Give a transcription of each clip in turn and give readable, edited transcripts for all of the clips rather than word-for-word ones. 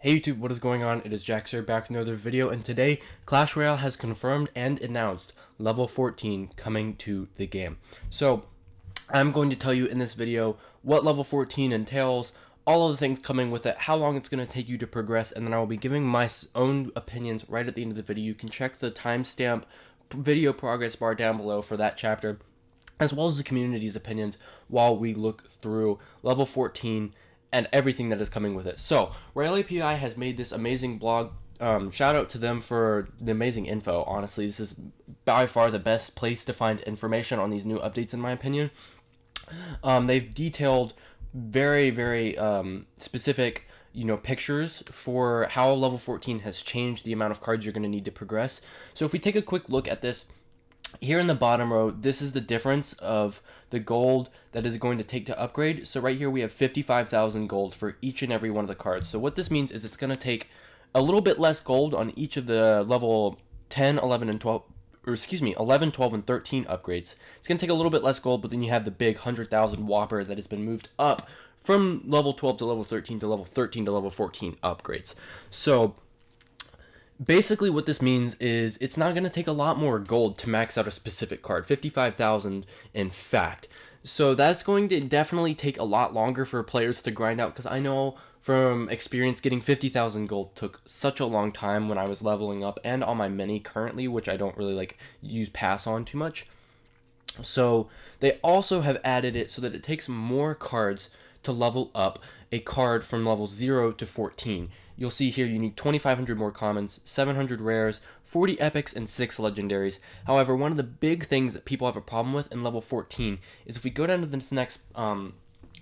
Hey YouTube, what is going on? It is Jax here back with another video, and today Clash Royale has confirmed and announced level 14 coming to the game. So I'm going to tell you in this video what level 14 entails, all of the things coming with it, how long it's going to take you to progress, and then I will be giving my own opinions right at the end of the video. You can check the timestamp video progress bar down below for that chapter, as well as the community's opinions while we look through level 14 and everything that is coming with it. So, ROYALE API has made this amazing blog. Shout out to them for the amazing info. Honestly, this is by far the best place to find information on these new updates, in my opinion. They've detailed very specific, pictures for how level 14 has changed the amount of cards you're going to need to progress. So if we take a quick look at this, here in the bottom row, this is the difference of the gold that is going to take to upgrade. So right here we have 55,000 gold for each and every one of the cards. So what this means is it's going to take a little bit less gold on each of the level 10, 11, and 12, or excuse me, 11, 12, and 13 upgrades. It's going to take a little bit less gold, but then you have the big 100,000 Whopper that has been moved up from level 12 to level 13 to level 13 to level 14 upgrades. So basically what this means is it's not going to take a lot more gold to max out a specific card, 55,000 in fact. So that's going to definitely take a lot longer for players to grind out, because I know from experience getting 50,000 gold took such a long time when I was leveling up and on my mini currently, which I don't really use pass on too much. So they also have added it so that it takes more cards to level up a card from level 0 to 14. You'll see here you need 2,500 more commons, 700 rares, 40 epics, and 6 legendaries. However, one of the big things that people have a problem with in level 14 is if we go down to this next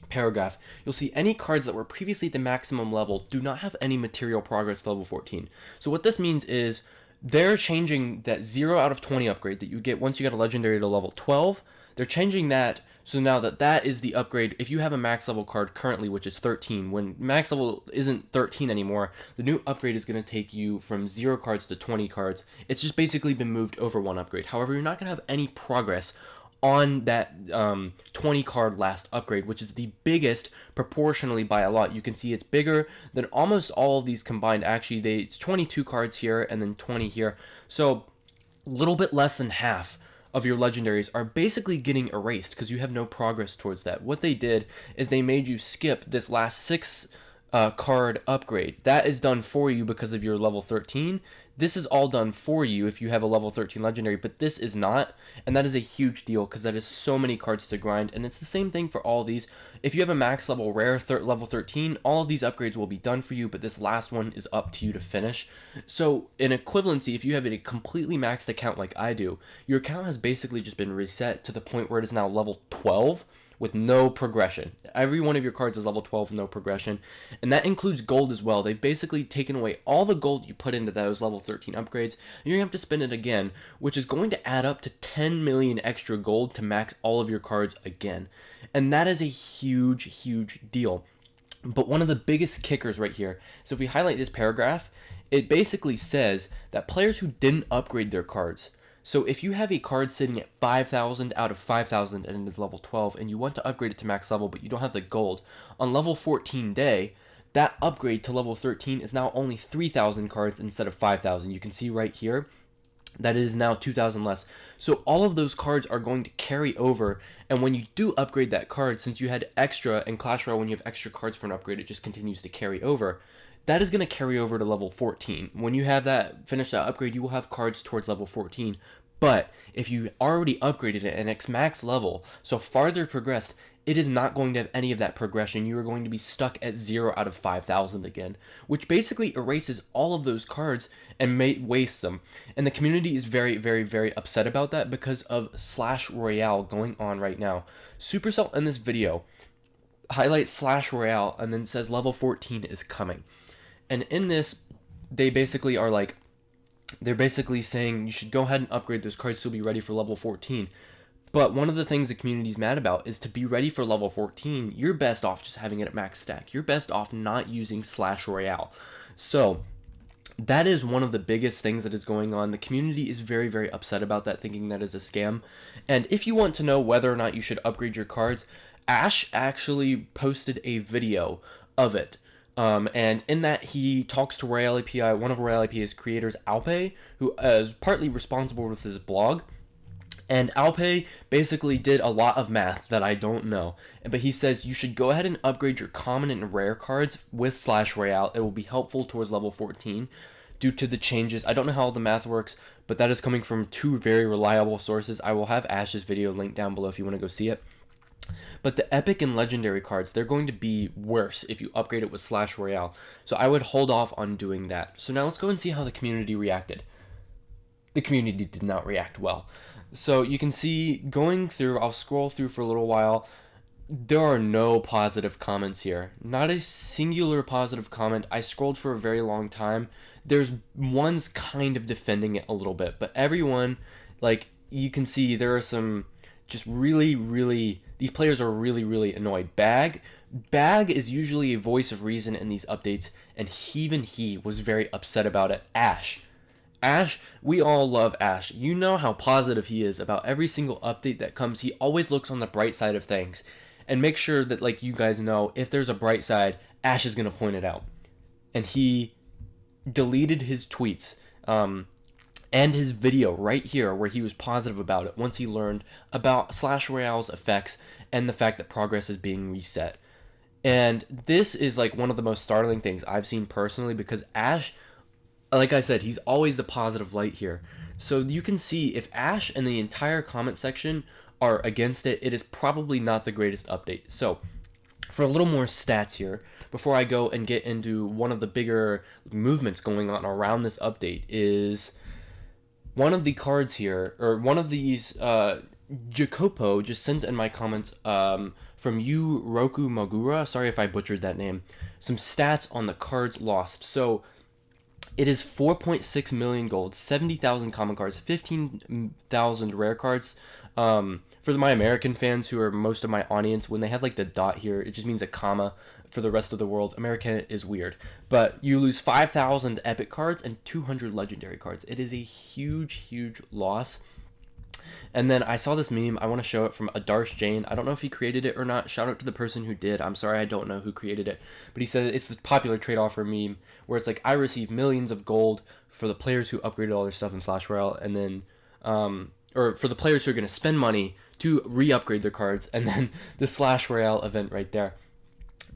paragraph, you'll see any cards that were previously at the maximum level do not have any material progress to level 14. So what this means is they're changing that 0 out of 20 upgrade that you get once you get a legendary to level 12. They're changing that, so now that is the upgrade. If you have a max level card currently, which is 13, when max level isn't 13 anymore, the new upgrade is going to take you from 0 cards to 20 cards. It's just basically been moved over one upgrade. However, you're not going to have any progress on that 20 card last upgrade, which is the biggest proportionally by a lot. You can see it's bigger than almost all of these combined. Actually, it's 22 cards here and then 20 here. So a little bit less than half of your legendaries are basically getting erased because you have no progress towards that. What they did is they made you skip this last 6 card upgrade. That is done for you because of your level 13. This is all done for you if you have a level 13 legendary, but this is not, and that is a huge deal because that is so many cards to grind. And it's the same thing for all these. If you have a max level rare level 13, all of these upgrades will be done for you, but this last one is up to you to finish. So in equivalency, if you have a completely maxed account like I do, your account has basically just been reset to the point where it is now level 12 with no progression. Every one of your cards is level 12 with no progression, and that includes gold as well. They've basically taken away all the gold you put into those level 13 upgrades, and you're gonna have to spend it again, which is going to add up to 10 million extra gold to max all of your cards again. And that is a huge deal. But one of the biggest kickers right here, so if we highlight this paragraph, it basically says that players who didn't upgrade their cards, so if you have a card sitting at 5,000 out of 5,000 and it is level 12 and you want to upgrade it to max level but you don't have the gold, on level 14 day, that upgrade to level 13 is now only 3,000 cards instead of 5,000. You can see right here that it is now 2,000 less. So all of those cards are going to carry over, and when you do upgrade that card, since you had extra in Clash Royale, when you have extra cards for an upgrade, it just continues to carry over. That is going to carry over to level 14. When you have that, finish that upgrade, you will have cards towards level 14. But if you already upgraded it and it's max level, so farther progressed, it is not going to have any of that progression. You are going to be stuck at 0 out of 5,000 again, which basically erases all of those cards and wastes them. And the community is very upset about that because of /Royale going on right now. Supercell in this video highlights /Royale and then says level 14 is coming. And in this, they basically are like, they're basically saying you should go ahead and upgrade those cards to be ready for level 14. But one of the things the community is mad about is to be ready for level 14, you're best off just having it at max stack. You're best off not using /Royale. So that is one of the biggest things that is going on. The community is very upset about that, thinking that is a scam. And if you want to know whether or not you should upgrade your cards, Ash actually posted a video of it. And in that, he talks to Royale API, one of Royale API's creators, Alpe, who is partly responsible with his blog. And Alpe basically did a lot of math that I don't know. But he says you should go ahead and upgrade your common and rare cards with /Royale. It will be helpful towards level 14 due to the changes. I don't know how all the math works, but that is coming from two very reliable sources. I will have Ash's video linked down below if you want to go see it. But the epic and legendary cards, they're going to be worse if you upgrade it with /Royale. So I would hold off on doing that. So now let's go and see how the community reacted. The community did not react well. So you can see going through, I'll scroll through for a little while. There are no positive comments here. Not a singular positive comment. I scrolled for a very long time. There's one's kind of defending it a little bit, but everyone, like, you can see there are some just really, these players are really annoyed. Bag is usually a voice of reason in these updates, and even he was very upset about it. Ash, we all love Ash. You know how positive he is about every single update that comes. He always looks on the bright side of things. And make sure that, like, you guys know, if there's a bright side, Ash is going to point it out. And he deleted his tweets and his video right here where he was positive about it once he learned about /Royale's effects and the fact that progress is being reset. And this is, like, one of the most startling things I've seen personally, because Ash, like I said, he's always the positive light here. So you can see if Ash and the entire comment section are against it, it is probably not the greatest update. So for a little more stats here, before I go and get into one of the bigger movements going on around this update, is one of the cards here, or one of these, Jacopo just sent in my comments from you, Roku Magura, sorry if I butchered that name, some stats on the cards lost. So it is 4.6 million gold, 70,000 common cards, 15,000 rare cards. For my American fans, who are most of my audience, when they have, like, the dot here, it just means a comma. For the rest of the world, American is weird. But you lose 5,000 epic cards and 200 legendary cards. It is a huge loss. And then I saw this meme. I want to show it from Adarsh Jain. I don't know if he created it or not. Shout out to the person who did. I'm sorry, I don't know who created it. But he said it's the popular trade offer meme where it's like, I receive millions of gold for the players who upgraded all their stuff in /Royale, and then, or for the players who are going to spend money to re-upgrade their cards, and then the /Royale event right there.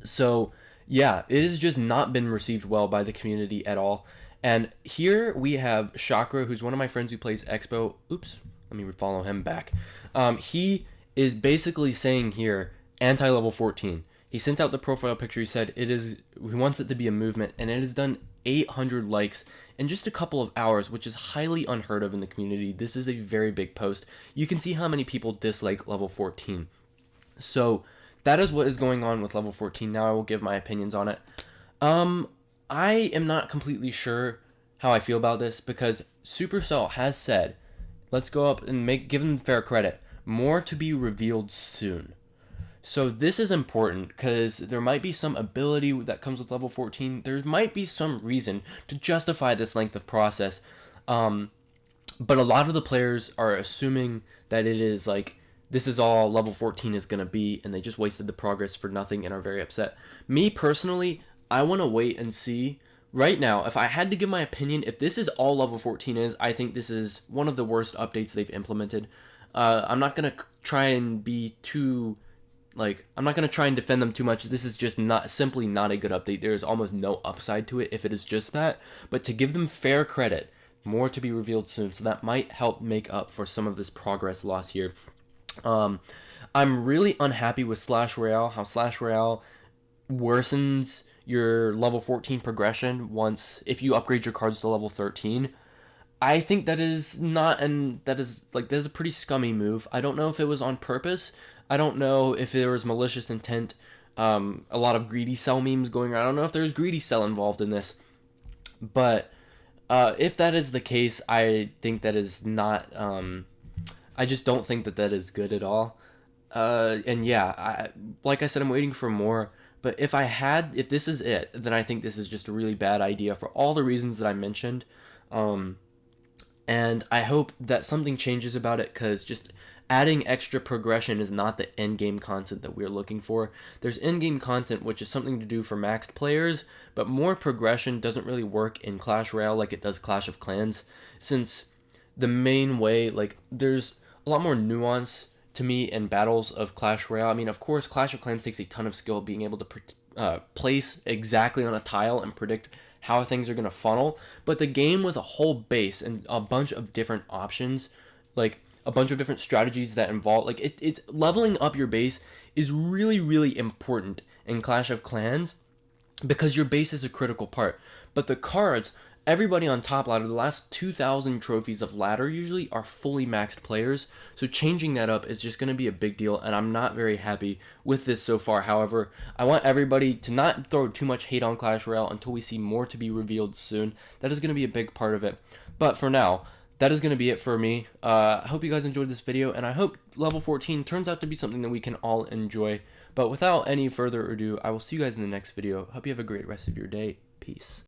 So yeah, it has just not been received well by the community at all. And here we have Chakra, who's one of my friends who plays Expo. Oops, let me follow him back. He is basically saying here, anti-level 14. He sent out the profile picture. He said he wants it to be a movement, and it has done 800 likes in just a couple of hours, which is highly unheard of in the community. This is a very big post. You can see how many people dislike level 14. So that is what is going on with level 14. Now I will give my opinions on it. I am not completely sure how I feel about this, because Supercell has said, let's go up and give them fair credit, more to be revealed soon. So this is important because there might be some ability that comes with level 14. There might be some reason to justify this length of process. But a lot of the players are assuming that it is like, this is all level 14 is going to be, and they just wasted the progress for nothing and are very upset. Me personally, I want to wait and see. Right now, if I had to give my opinion, if this is all level 14 is, I think this is one of the worst updates they've implemented. I'm not going to try and be too, I'm not going to try and defend them too much. This is just simply not a good update. There is almost no upside to it if it is just that. But to give them fair credit, more to be revealed soon. So that might help make up for some of this progress loss here. I'm really unhappy with /Royale, how /Royale worsens your level 14 progression if you upgrade your cards to level 13. I think that is that is a pretty scummy move. I don't know if it was on purpose. I don't know if there was malicious intent. A lot of greedy cell memes going around. I don't know if there's greedy cell involved in this. But if that is the case, I think that is not I just don't think that is good at all. And yeah, like I said, I'm waiting for more. But if this is it, then I think this is just a really bad idea for all the reasons that I mentioned. And I hope that something changes about it, because just adding extra progression is not the in-game content that we're looking for. There's in-game content which is something to do for maxed players, but more progression doesn't really work in Clash Royale like it does Clash of Clans, since the main way, like, there's a lot more nuance to me in battles of Clash Royale. I mean, of course, Clash of Clans takes a ton of skill being able to place exactly on a tile and predict how things are going to funnel, but the game with a whole base and a bunch of different options, like a bunch of different strategies that involve, like, it's leveling up your base is really, really important in Clash of Clans because your base is a critical part. But the cards, everybody on top ladder, the last 2,000 trophies of ladder usually are fully maxed players, so changing that up is just going to be a big deal, and I'm not very happy with this so far. However, I want everybody to not throw too much hate on Clash Royale until we see more to be revealed soon. That is going to be a big part of it. But for now, that is going to be it for me. I hope you guys enjoyed this video, and I hope level 14 turns out to be something that we can all enjoy. But without any further ado, I will see you guys in the next video. Hope you have a great rest of your day. Peace.